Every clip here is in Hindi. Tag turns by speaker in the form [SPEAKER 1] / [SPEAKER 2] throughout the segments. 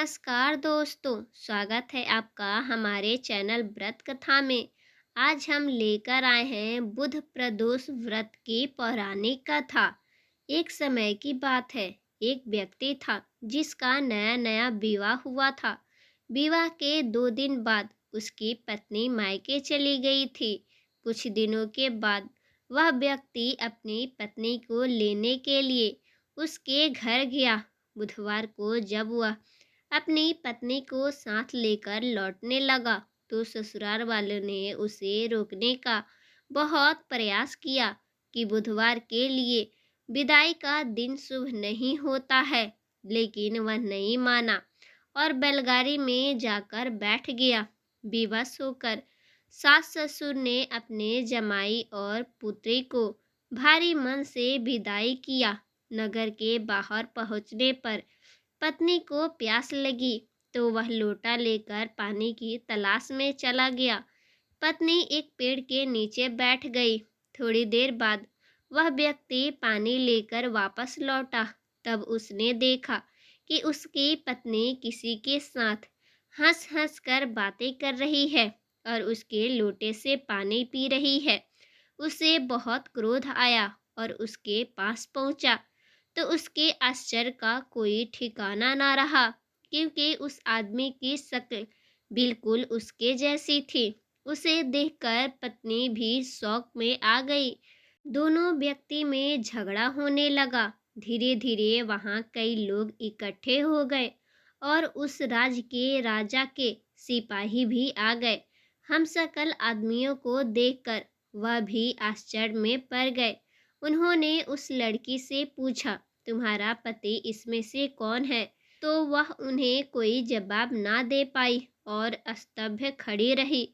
[SPEAKER 1] नमस्कार दोस्तों, स्वागत है आपका हमारे चैनल व्रत कथा में। आज हम लेकर आए हैं बुध प्रदोष व्रत की पौराणिक कथा। एक समय की बात है, एक व्यक्ति था जिसका नया नया विवाह हुआ था। विवाह के 2 दिन बाद उसकी पत्नी मायके चली गई थी। कुछ दिनों के बाद वह व्यक्ति अपनी पत्नी को लेने के लिए उसके घर गया। बुधवार को जब वह अपनी पत्नी को साथ लेकर लौटने लगा तो ससुराल वालों ने उसे रोकने का बहुत प्रयास किया कि बुधवार के लिए विदाई का दिन शुभ नहीं होता है, लेकिन वह नहीं माना और बैलगाड़ी में जाकर बैठ गया। विवश होकर सास ससुर ने अपने जमाई और पुत्री को भारी मन से विदाई किया। नगर के बाहर पहुंचने पर पत्नी को प्यास लगी तो वह लोटा लेकर पानी की तलाश में चला गया। पत्नी एक पेड़ के नीचे बैठ गई। थोड़ी देर बाद वह व्यक्ति पानी लेकर वापस लौटा। तब उसने देखा कि उसकी पत्नी किसी के साथ हंस हंस कर बातें कर रही है और उसके लोटे से पानी पी रही है। उसे बहुत क्रोध आया और उसके पास पहुंचा तो उसके आश्चर्य का कोई ठिकाना ना रहा, क्योंकि उस आदमी की शक्ल बिल्कुल उसके जैसी थी। उसे देखकर पत्नी भी शौक में आ गई। दोनों व्यक्ति में झगड़ा होने लगा। धीरे धीरे वहां कई लोग इकट्ठे हो गए और उस राज्य के राजा के सिपाही भी आ गए। हम सकल आदमियों को देखकर वह भी आश्चर्य में पड़ गए। उन्होंने उस लड़की से पूछा, तुम्हारा पति इसमें से कौन है? तो वह उन्हें कोई जवाब ना दे पाई और स्तब्ध खड़ी रही।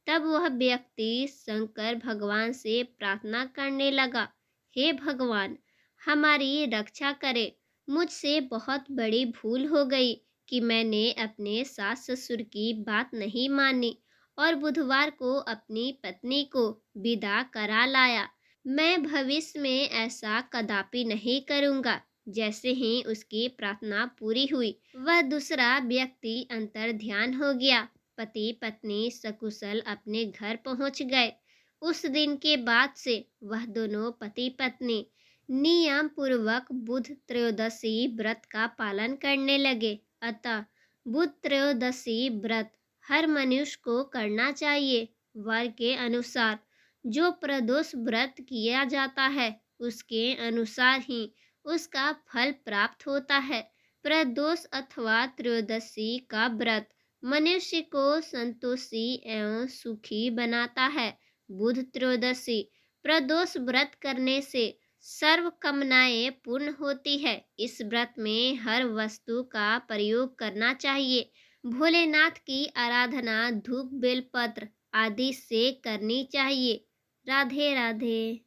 [SPEAKER 1] तब वह व्यक्ति शंकर भगवान से प्रार्थना करने लगा, हे भगवान, हमारी रक्षा करें। मुझसे बहुत बड़ी भूल हो गई कि मैंने अपने सास ससुर की बात नहीं मानी और बुधवार को अपनी पत्नी को विदा करा लाया। मैं भविष्य में ऐसा कदापि नहीं करूँगा। जैसे ही उसकी प्रार्थना पूरी हुई, वह दूसरा व्यक्ति अंतर ध्यान हो गया। पति पत्नी सकुशल अपने घर पहुंच गए। उस दिन के बाद से वह दोनों पति पत्नी नियम पूर्वक बुध त्रयोदशी व्रत का पालन करने लगे। अतः बुध त्रयोदशी व्रत हर मनुष्य को करना चाहिए। वर के अनुसार जो प्रदोष व्रत किया जाता है उसके अनुसार ही उसका फल प्राप्त होता है। प्रदोष अथवा त्रयोदशी का व्रत मनुष्य को संतोषी एवं सुखी बनाता है। बुध त्रयोदशी प्रदोष व्रत करने से सर्व कामनाएं पूर्ण होती है। इस व्रत में हर वस्तु का प्रयोग करना चाहिए। भोलेनाथ की आराधना धूप बेलपत्र आदि से करनी चाहिए। राधे राधे।